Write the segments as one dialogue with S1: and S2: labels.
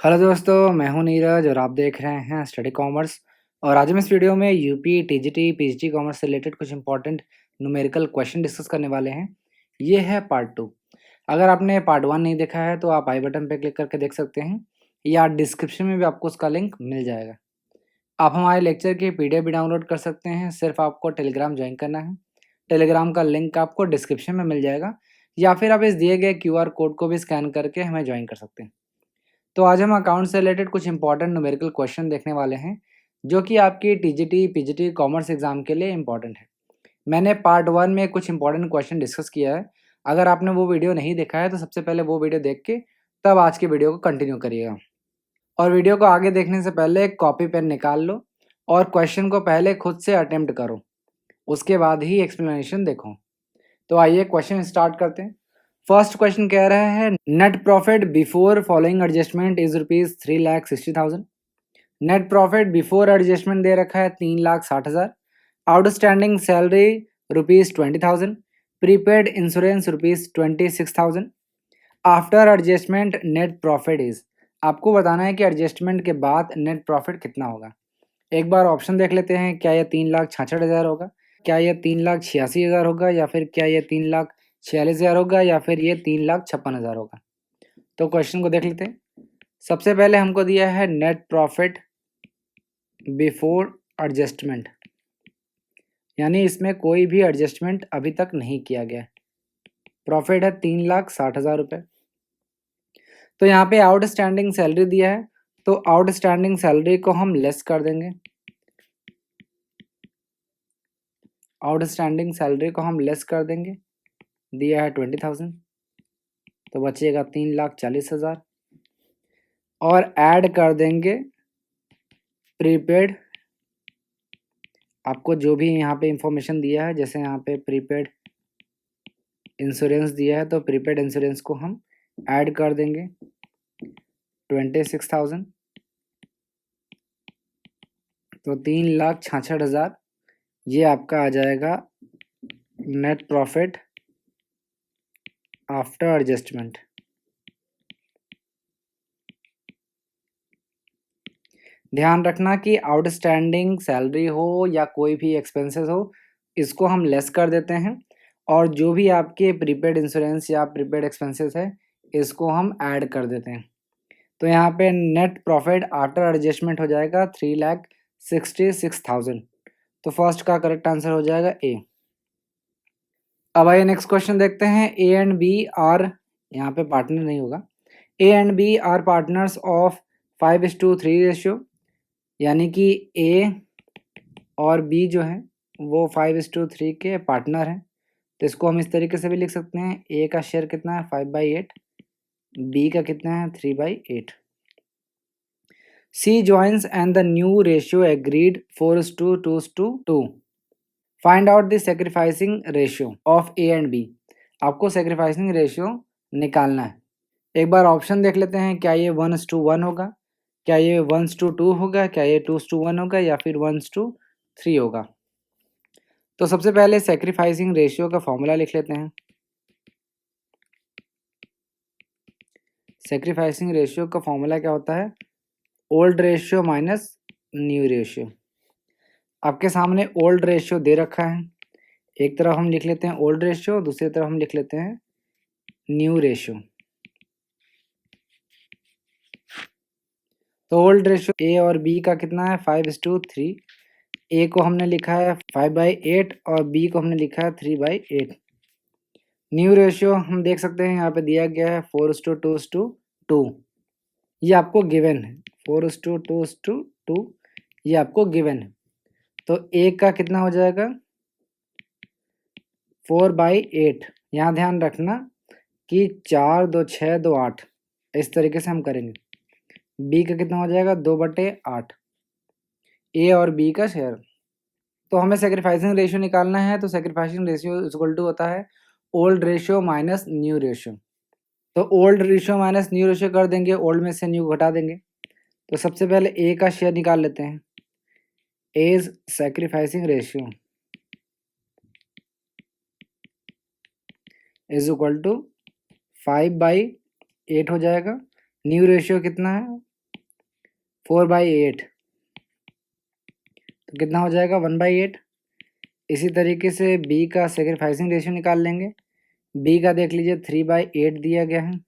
S1: Hello दोस्तों, मैं हूं नीरज और आप देख रहे हैं स्टडी कॉमर्स। और आज हम इस वीडियो में यूपी, टीजीटी, पीजीटी कॉमर्स से रिलेटेड कुछ इंपॉर्टेंट न्यूमेरिकल क्वेश्चन डिस्कस करने वाले हैं। ये है पार्ट 2। अगर आपने पार्ट 1 नहीं देखा है तो आप आई बटन पे क्लिक करके देख सकते हैं या डिस्क्रिप्शन में भी आपको उसका लिंक मिल जाएगा। आप हमारे लेक्चर की पीडीएफ भी डाउनलोड कर सकते हैं, सिर्फ आपको टेलीग्राम ज्वाइन करना है। टेलीग्राम का लिंक आपको डिस्क्रिप्शन में मिल जाएगा या फिर आप इस दिए गए क्यूआर कोड को भी स्कैन करके हमें ज्वाइन कर सकते हैं। तो आज हम अकाउंट से रिलेटेड कुछ इंपॉर्टेंट न्यूमेरिकल क्वेश्चन देखने वाले हैं, जो कि आपकी टीजीटी, पीजीटी कॉमर्स एग्जाम के लिए इंपॉर्टेंट है। मैंने पार्ट 1 में कुछ इंपॉर्टेंट क्वेश्चन डिस्कस किया है। अगर आपने वो वीडियो नहीं देखा है तो सबसे पहले वो वीडियो देख के तब आज की वीडियो को कंटिन्यू करिएगा। और वीडियो को आगे देखने से पहले एक कॉपी पेन निकाल लो और क्वेश्चन को पहले खुद से अटेम्प्ट करो, उसके बाद ही एक्सप्लेनेशन देखो। तो आइए क्वेश्चन स्टार्ट करते हैं। फर्स्ट क्वेश्चन कह रहा है net profit before following adjustment is ₹3,60,000। Net profit before adjustment दे रखा है 3,60,000। Outstanding salary ₹20,000। Prepaid insurance ₹26,000। After adjustment net profit is, आपको बताना है कि एडजस्टमेंट के बाद नेट प्रॉफिट कितना होगा। एक बार ऑप्शन देख लेते हैं, क्या यह 3,66,000 होगा, क्या ये 3,86,000 होगा, या फिर क्या ये 3,46,000 होगा, या फिर ये 3,56,000 होगा। तो क्वेश्चन को देख लेते हैं। सबसे पहले हमको दिया है नेट प्रॉफिट बिफोर एडजस्टमेंट, यानी इसमें कोई भी एडजस्टमेंट अभी तक नहीं किया गया। प्रॉफिट है 3,60,000 रुपये। तो यहाँ पे आउटस्टैंडिंग सैलरी दिया है, तो आउटस्टैंडिंग सैलरी को हम लेस कर देंगे। आउटस्टैंडिंग सैलरी को हम लेस कर देंगे, दिया है 20,000, तो बचेगा 3,40,000। और ऐड कर देंगे प्रीपेड, आपको जो भी यहाँ पे इंफॉर्मेशन दिया है, जैसे यहाँ पे प्रीपेड इंश्योरेंस दिया है तो प्रीपेड इंश्योरेंस को हम ऐड कर देंगे 26,000, तो 3,66,000 ये आपका आ जाएगा नेट प्रॉफिट आफ्टर एडजस्टमेंट। ध्यान रखना कि आउटस्टैंडिंग सैलरी हो या कोई भी एक्सपेंसेस हो, इसको हम लेस कर देते हैं, और जो भी आपके प्रीपेड इंश्योरेंस या प्रीपेड एक्सपेंसेस है इसको हम ऐड कर देते हैं। तो यहाँ पे नेट प्रॉफिट आफ्टर एडजस्टमेंट हो जाएगा 3,66,000। तो फर्स्ट का करेक्ट आंसर हो जाएगा ए। अब आइए नेक्स्ट क्वेश्चन देखते हैं। ए एंड बी आर, यहाँ पे पार्टनर नहीं होगा, A and B are partners of 5:3 ratio, यानी कि ए और बी जो है वो 5:3 के पार्टनर हैं। तो इसको हम इस तरीके से भी लिख सकते हैं, ए का शेयर कितना है 5/8, बी का कितना है 3/8। C joins and the new ratio agreed 4:2:2। Find out the sacrificing ratio of A and B, आपको सेक्रीफाइसिंग रेशियो निकालना है। एक बार ऑप्शन देख लेते हैं, क्या ये 1:1 होगा, क्या ये 1:2 होगा, क्या ये 2:1 होगा, या फिर 1:3 होगा। तो सबसे पहले सेक्रीफाइसिंग रेशियो का फॉर्मूला लिख लेते हैं। सेक्रीफाइसिंग रेशियो का फॉर्मूला क्या होता है, old ratio minus new ratio. आपके सामने ओल्ड रेशियो दे रखा है, एक तरफ हम लिख लेते हैं ओल्ड रेशियो, दूसरी तरफ हम लिख लेते हैं न्यू रेशियो। तो ओल्ड रेशियो ए और बी का कितना है 5:3। ए को हमने लिखा है 5/8 और बी को हमने लिखा है 3/8। न्यू रेशियो हम देख सकते हैं यहाँ पे दिया गया है 4:2:2, ये आपको गिवन है। 4:2:2 ये आपको गिवन है। तो ए का कितना हो जाएगा 4/8। यहाँ ध्यान रखना कि 4, 2, 6, 2, 8 इस तरीके से हम करेंगे। बी का कितना हो जाएगा 2/8, ए और बी का शेयर। तो हमें सेक्रीफाइसिंग रेशियो निकालना है, तो सेक्रीफाइसिंग रेशियो इक्वल टू होता है old ratio minus new ratio. तो old ratio minus new ratio कर देंगे, ओल्ड में से न्यू घटा देंगे। तो सबसे पहले ए का शेयर निकाल लेते हैं। As sacrificing ratio is equal to 5/8 हो जाएगा। न्यू रेशियो कितना है 4/8, तो कितना हो जाएगा 1/8। इसी तरीके से बी का सेक्रीफाइसिंग रेशियो निकाल लेंगे। बी का देख लीजिए 3/8 दिया गया है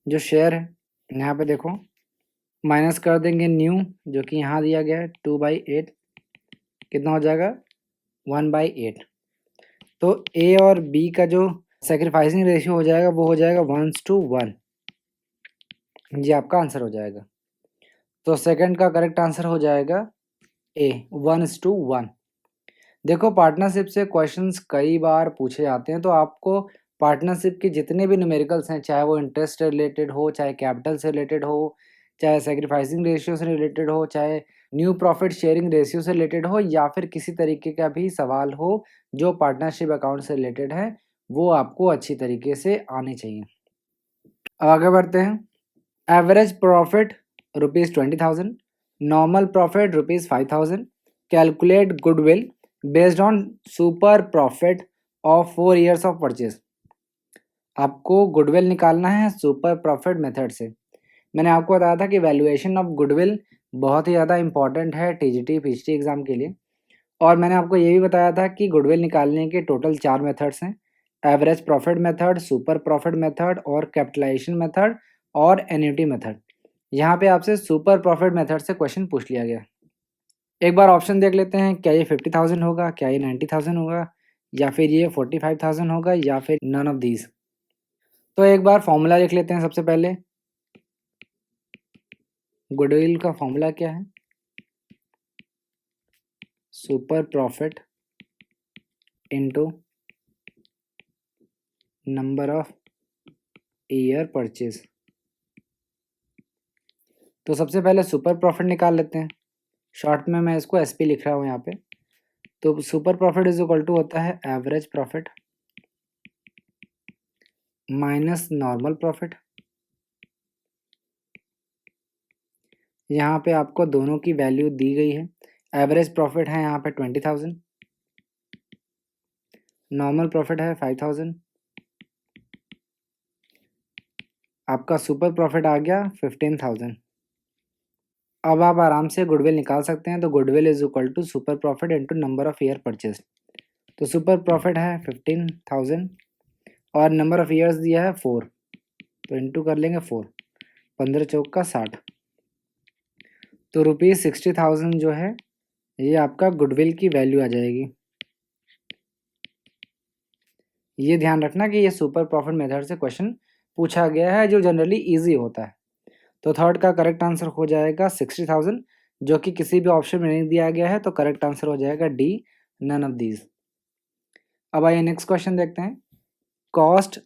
S1: जो शेयर है। यहाँ पे देखो माइनस कर देंगे न्यू जो कि यहाँ दिया गया है 2/8, कितना हो जाएगा 1/8। तो ए और बी का जो सेक्रीफाइसिंग रेशियो हो जाएगा वो हो जाएगा 1:1। ये आपका आंसर हो जाएगा। तो सेकंड का करेक्ट आंसर हो जाएगा ए 1:1। देखो पार्टनरशिप से क्वेश्चंस कई बार पूछे जाते हैं, तो आपको पार्टनरशिप के जितने भी न्यूमेरिकल्स हैं, चाहे वो इंटरेस्ट से रिलेटेड हो, चाहे कैपिटल से रिलेटेड हो, चाहे सेक्रीफाइसिंग रेशियो से रिलेटेड हो, चाहे न्यू प्रॉफिट शेयरिंग रेशियो से रिलेटेड हो, या फिर किसी तरीके का भी सवाल हो जो पार्टनरशिप अकाउंट से रिलेटेड है, वो आपको अच्छी तरीके से आने चाहिए। अब आगे बढ़ते हैं। Average profit ₹20,000, normal profit ₹5,000, calculate goodwill based on super profit of 4 years of purchase. आपको गुडविल निकालना है सुपर प्रॉफिट मेथड से। मैंने आपको बताया था कि वैल्यूएशन ऑफ गुडविल बहुत ही ज़्यादा इंपॉर्टेंट है टीजीटी पीजीटी एग्जाम के लिए, और मैंने आपको ये भी बताया था कि गुडविल निकालने के टोटल 4 मेथड्स हैं: average profit method, super profit method और कैपिटलाइजेशन मेथड और एन्युटी मेथड। यहाँ पे आपसे सुपर प्रॉफिट मेथड से क्वेश्चन पूछ लिया गया। एक बार ऑप्शन देख लेते हैं, क्या ये 50,000 होगा, क्या ये 90,000 होगा, या फिर ये 45,000 होगा, या फिर नन ऑफ दीज। तो एक बार फॉर्मूला लिख लेते हैं। सबसे पहले गुडविल का फॉर्मूला क्या है, super profit into number of year purchase. तो सबसे पहले सुपर प्रॉफिट निकाल लेते हैं। शॉर्ट में मैं इसको एसपी लिख रहा हूँ यहाँ पे। तो super profit is equal to होता है average profit minus normal profit. यहाँ पे आपको दोनों की वैल्यू दी गई है। एवरेज प्रॉफिट है यहाँ पे 20,000, नॉर्मल प्रॉफिट है 5,000, आपका सुपर प्रॉफिट आ गया 15,000। अब आप आराम से गुडविल निकाल सकते हैं। तो goodwill is equal to super profit into number of year purchase. तो सुपर प्रॉफिट है 15,000 और नंबर ऑफ ईयर्स दिया है 4, तो इंटू कर लेंगे 4, 15 चौक का 60। तो ₹60,000 जो है ये आपका गुडविल की वैल्यू आ जाएगी। ये ध्यान रखना कि ये सुपर प्रॉफिट मेथड से क्वेश्चन पूछा गया है जो जनरली इजी होता है। तो थर्ड का करेक्ट आंसर हो जाएगा 60,000, जो कि किसी भी ऑप्शन में नहीं दिया गया है। तो करेक्ट आंसर हो जाएगा डी, नन ऑफ दीज। अब आइए नेक्स्ट क्वेश्चन देखते हैं। Cost,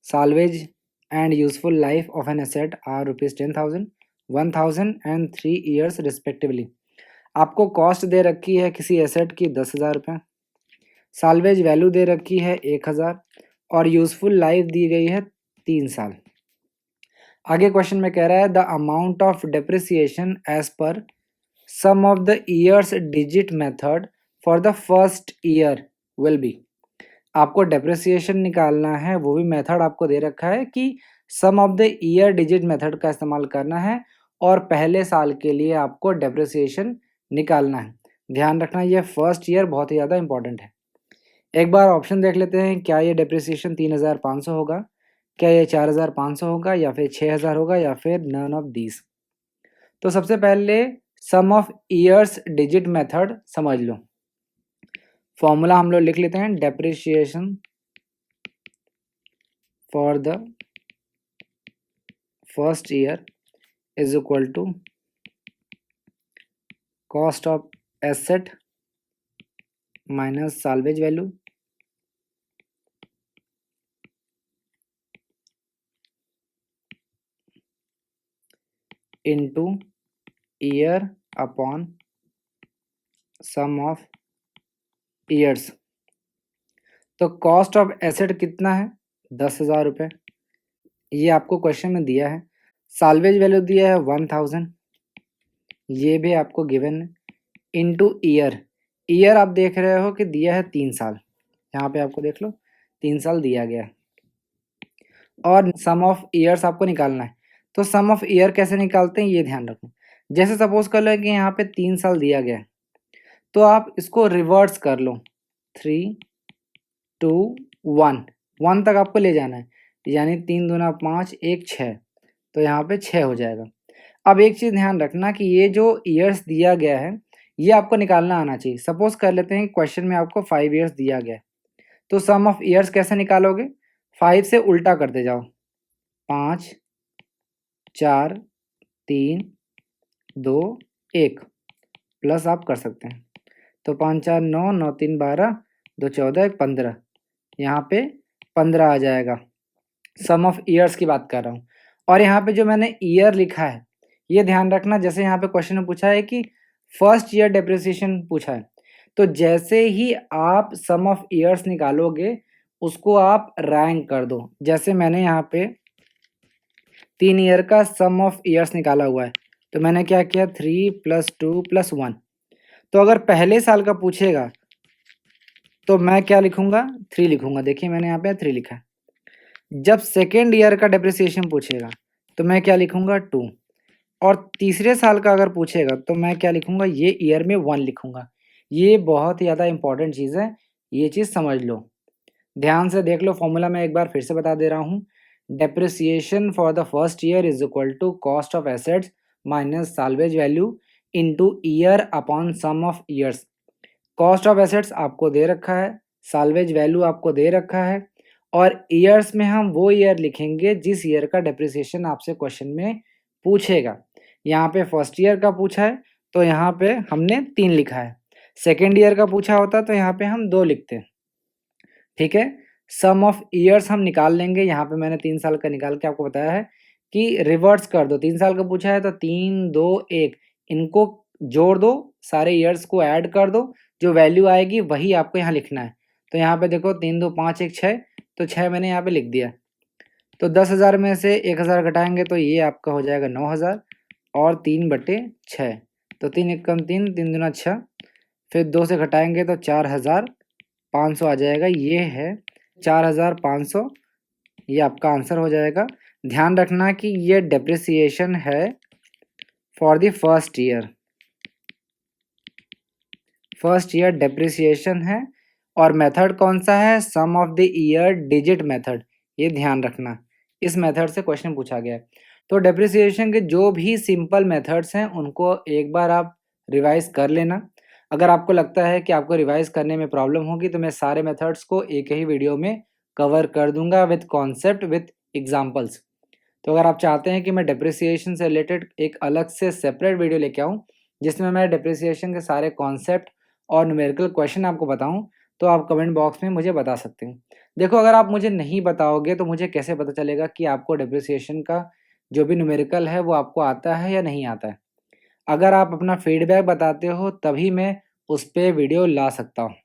S1: salvage and useful life of an asset are ₹10,000, 1,000 and 3 years respectively. आपको कॉस्ट दे रखी है किसी एसेट की 10,000 रुपये, साल्वेज वैल्यू दे रखी है 1,000 और यूजफुल लाइफ दी गई है 3 साल। आगे क्वेश्चन में कह रहा है the amount of depreciation as per sum of the years digit method for the first year will be. आपको डेप्रिसिएशन निकालना है, वो भी मेथड आपको दे रखा है कि sum of the year digit method का इस्तेमाल करना है और पहले साल के लिए आपको डेप्रिसिएशन निकालना है। ध्यान रखना ये फर्स्ट ईयर बहुत ही ज़्यादा इंपॉर्टेंट है। एक बार ऑप्शन देख लेते हैं, क्या ये डेप्रिसिएशन 3,500 होगा, क्या ये 4,500 होगा, या फिर 6,000 होगा, या फिर नन ऑफ दीज। तो सबसे पहले sum of years digit method समझ लो। फॉर्मूला हम लोग लिख लेते हैं, depreciation for the first year is equal to cost of asset minus salvage value into year upon sum of years. तो कॉस्ट ऑफ एसेट कितना है 10,000 रुपये, ये आपको क्वेश्चन में दिया है। साल्वेज वैल्यू दिया है 1,000, ये भी आपको गिवन है, इनटू ईयर। ईयर आप देख रहे हो कि दिया है 3 साल, यहाँ पे आपको देख लो 3 साल दिया गया है। और सम ऑफ ईयर्स आपको निकालना है। तो सम ऑफ ईयर कैसे निकालते हैं ये ध्यान रखो। जैसे सपोज कर लो कि यहाँ पे 3 साल दिया गया है, तो आप इसको रिवर्स कर लो, 3 2 1 1 तक आपको ले जाना है, यानी 3 दूना 5 1 6, तो यहाँ पे 6 हो जाएगा। अब एक चीज़ ध्यान रखना कि ये जो ईयर्स दिया गया है, ये आपको निकालना आना चाहिए। सपोज कर लेते हैं क्वेश्चन में आपको 5 ईयर्स दिया गया है, तो सम ऑफ ईयर्स कैसे निकालोगे? 5 से उल्टा करते जाओ, 5 4 3 2 1 प्लस आप कर सकते हैं, तो 5 4 9 9 3 12 2 14 1 15, यहाँ पे 15 आ जाएगा। सम ऑफ ईयर्स की बात कर रहा हूँ। और यहाँ पे जो मैंने ईयर लिखा है, ये ध्यान रखना, जैसे यहाँ पे क्वेश्चन में पूछा है कि फर्स्ट ईयर डेप्रिसिएशन पूछा है, तो जैसे ही आप सम ऑफ ईयर्स निकालोगे उसको आप रैंक कर दो। जैसे मैंने यहाँ पे 3 ईयर का सम ऑफ ईयर्स निकाला हुआ है, तो मैंने क्या किया, 3 + 2 + 1। तो अगर पहले साल का पूछेगा तो मैं क्या लिखूंगा, 3 लिखूंगा। देखिए मैंने यहाँ पे 3 लिखा है। जब सेकेंड ईयर का डेप्रिसिएशन पूछेगा तो मैं क्या लिखूंगा, 2। और तीसरे साल का अगर पूछेगा तो मैं क्या लिखूंगा, ये ईयर में 1 लिखूंगा। ये बहुत ही ज़्यादा इंपॉर्टेंट चीज़ है, ये चीज़ समझ लो, ध्यान से देख लो। फॉर्मूला मैं एक बार फिर से बता दे रहा हूँ, depreciation for the first year is equal to cost of assets minus salvage value into year upon sum of years. Cost of assets आपको दे रखा है, साल्वेज वैल्यू आपको दे रखा है, और ईयर्स में हम वो ईयर लिखेंगे जिस ईयर का डेप्रिसिएशन आपसे क्वेश्चन में पूछेगा। यहाँ पे फर्स्ट ईयर का पूछा है तो यहाँ पे हमने 3 लिखा है, सेकेंड ईयर का पूछा होता तो यहाँ पे हम 2 लिखते हैं, ठीक है। सम ऑफ ईयर्स हम निकाल लेंगे, यहाँ पे मैंने 3 साल का निकाल के आपको बताया है कि रिवर्स कर दो। 3 साल का पूछा है तो 3 2 1 इनको जोड़ दो, सारे ईयर्स को ऐड कर दो, जो वैल्यू आएगी वही आपको यहाँ लिखना है। तो यहाँ पे देखो 3 2 5 1 6, तो 6 मैंने यहाँ पे लिख दिया। तो 10,000 में से 1,000 घटाएंगे तो ये आपका हो जाएगा 9,000 और 3/6, तो 3 एकम 3 3 दूना 6, फिर 2 से घटाएंगे तो 4,500 आ जाएगा। ये है 4,500, ये आपका आंसर हो जाएगा। ध्यान रखना कि ये डेप्रिसिएशन है for the first year, first year depreciation है। और मेथड कौन सा है, sum of the year digit method, ये ध्यान रखना, इस मेथड से क्वेश्चन पूछा गया है। तो डेप्रिसिएशन के जो भी सिंपल मेथड्स हैं उनको एक बार आप रिवाइज कर लेना। अगर आपको लगता है कि आपको रिवाइज करने में प्रॉब्लम होगी तो मैं सारे मेथड्स को एक ही वीडियो में कवर कर दूंगा विथ कॉन्सेप्ट विथ एग्जाम्पल्स। तो अगर आप चाहते हैं कि मैं डेप्रिसिएशन से रिलेटेड एक अलग से सेपरेट वीडियो लेके आऊँ जिसमें मैं डेप्रिसिएशन के सारे कॉन्सेप्ट और न्यूमेरिकल क्वेश्चन आपको बताऊं, तो आप कमेंट बॉक्स में मुझे बता सकते हैं। देखो अगर आप मुझे नहीं बताओगे तो मुझे कैसे पता चलेगा कि आपको डेप्रिसिएशन का जो भी न्यूमेरिकल है वो आपको आता है या नहीं आता है। अगर आप अपना फीडबैक बताते हो तभी मैं उस पर वीडियो ला सकता हूँ।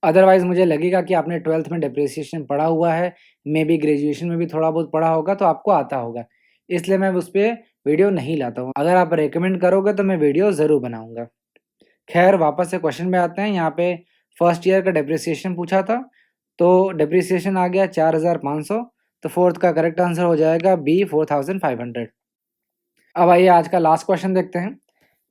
S1: अदरवाइज़ मुझे लगेगा कि आपने 12th में डेप्रिसिएशन पढ़ा हुआ है, मे बी ग्रेजुएशन में भी थोड़ा बहुत पढ़ा होगा तो आपको आता होगा, इसलिए मैं उस पर वीडियो नहीं लाता हूँ। अगर आप रिकमेंड करोगे तो मैं वीडियो ज़रूर बनाऊँगा। खैर वापस से क्वेश्चन में आते हैं। यहाँ पे फर्स्ट ईयर का डेप्रिसिएशन पूछा था, तो डेप्रिसिएशन आ गया 4,500, तो फोर्थ का करेक्ट आंसर हो जाएगा बी, 4,500। अब आइए आज का लास्ट क्वेश्चन देखते हैं।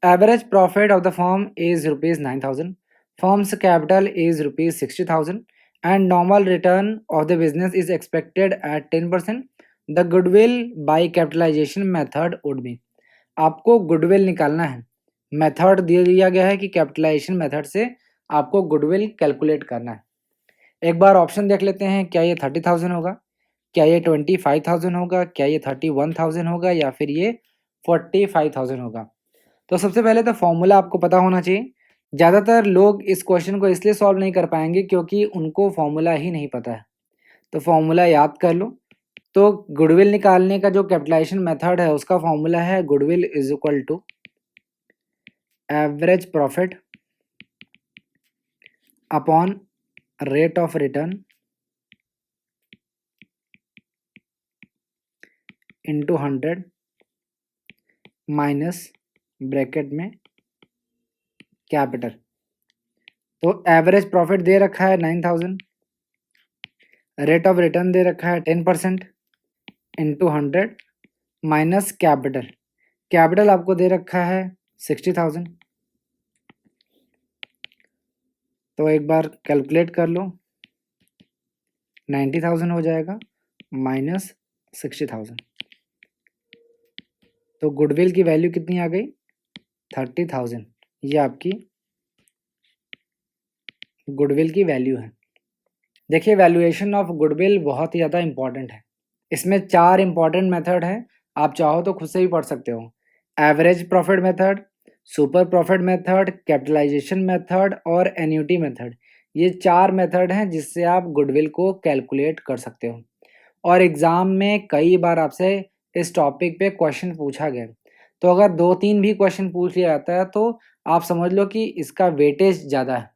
S1: Average profit of the firm is ₹9,000, firm's capital is ₹60,000 and normal return of the business is expected at 10%। The goodwill by capitalization method would be. आपको गुडविल निकालना है, मेथड दे दिया गया है कि कैपिटलाइजेशन मेथड से आपको गुडविल कैलकुलेट करना है। एक बार ऑप्शन देख लेते हैं, क्या ये 30,000 होगा, क्या ये 25,000 होगा, क्या ये 31,000 होगा, या फिर ये 45,000 होगा। तो सबसे पहले तो फॉर्मूला आपको पता होना चाहिए। ज़्यादातर लोग इस क्वेश्चन को इसलिए सॉल्व नहीं कर पाएंगे क्योंकि उनको फॉर्मूला ही नहीं पता है, तो फॉर्मूला याद कर लो। तो गुडविल निकालने का जो कैपिटलाइजेशन मेथड है उसका फॉर्मूला है goodwill is equal to average profit upon rate of return into 100 minus bracket में कैपिटल। तो एवरेज प्रॉफिट दे रखा है 9,000, रेट ऑफ रिटर्न दे रखा है 10% इंटू 100 माइनस कैपिटल। कैपिटल आपको दे रखा है 60,000, तो एक बार कैलकुलेट कर लो, 90,000 हो जाएगा माइनस 60,000, तो गुडविल की वैल्यू कितनी आ गई 30,000। ये आपकी गुडविल की वैल्यू है। देखिए वैल्यूएशन ऑफ गुडविल बहुत ही ज़्यादा इंपॉर्टेंट है। इसमें 4 इंपॉर्टेंट मेथड हैं, आप चाहो तो खुद से भी पढ़ सकते हो। Average profit method, super profit method, capitalization method और एन्युटी मेथड। ये 4 मेथड हैं जिससे आप गुडविल को कैलकुलेट कर सकते हो। और एग्ज़ाम में कई बार आपसे इस टॉपिक पे क्वेश्चन पूछा गया। तो अगर 2-3 भी क्वेश्चन पूछ लिया जाता है तो आप समझ लो कि इसका वेटेज ज़्यादा है।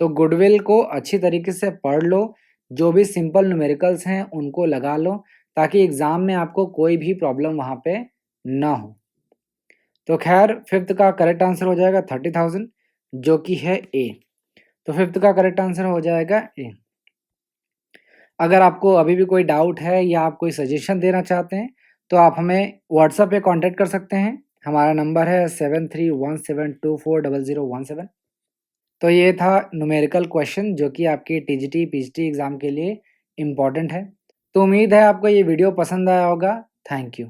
S1: तो गुडविल को अच्छी तरीके से पढ़ लो, जो भी सिंपल न्यूमेरिकल्स हैं उनको लगा लो ताकि एग्ज़ाम में आपको कोई भी प्रॉब्लम वहाँ पे ना हो। तो खैर 5th का करेक्ट आंसर हो जाएगा 30,000 जो कि है ए। तो 5th का करेक्ट आंसर हो जाएगा ए। अगर आपको अभी भी कोई डाउट है या आप कोई सजेशन देना चाहते हैं तो आप हमें व्हाट्सएप पे कांटेक्ट कर सकते हैं। हमारा नंबर है 7317240017। तो ये था न्यूमेरिकल क्वेश्चन जो कि आपकी टीजीटी पीजीटी एग्ज़ाम के लिए इम्पॉर्टेंट है। तो उम्मीद है आपको ये वीडियो पसंद आया होगा। Thank you.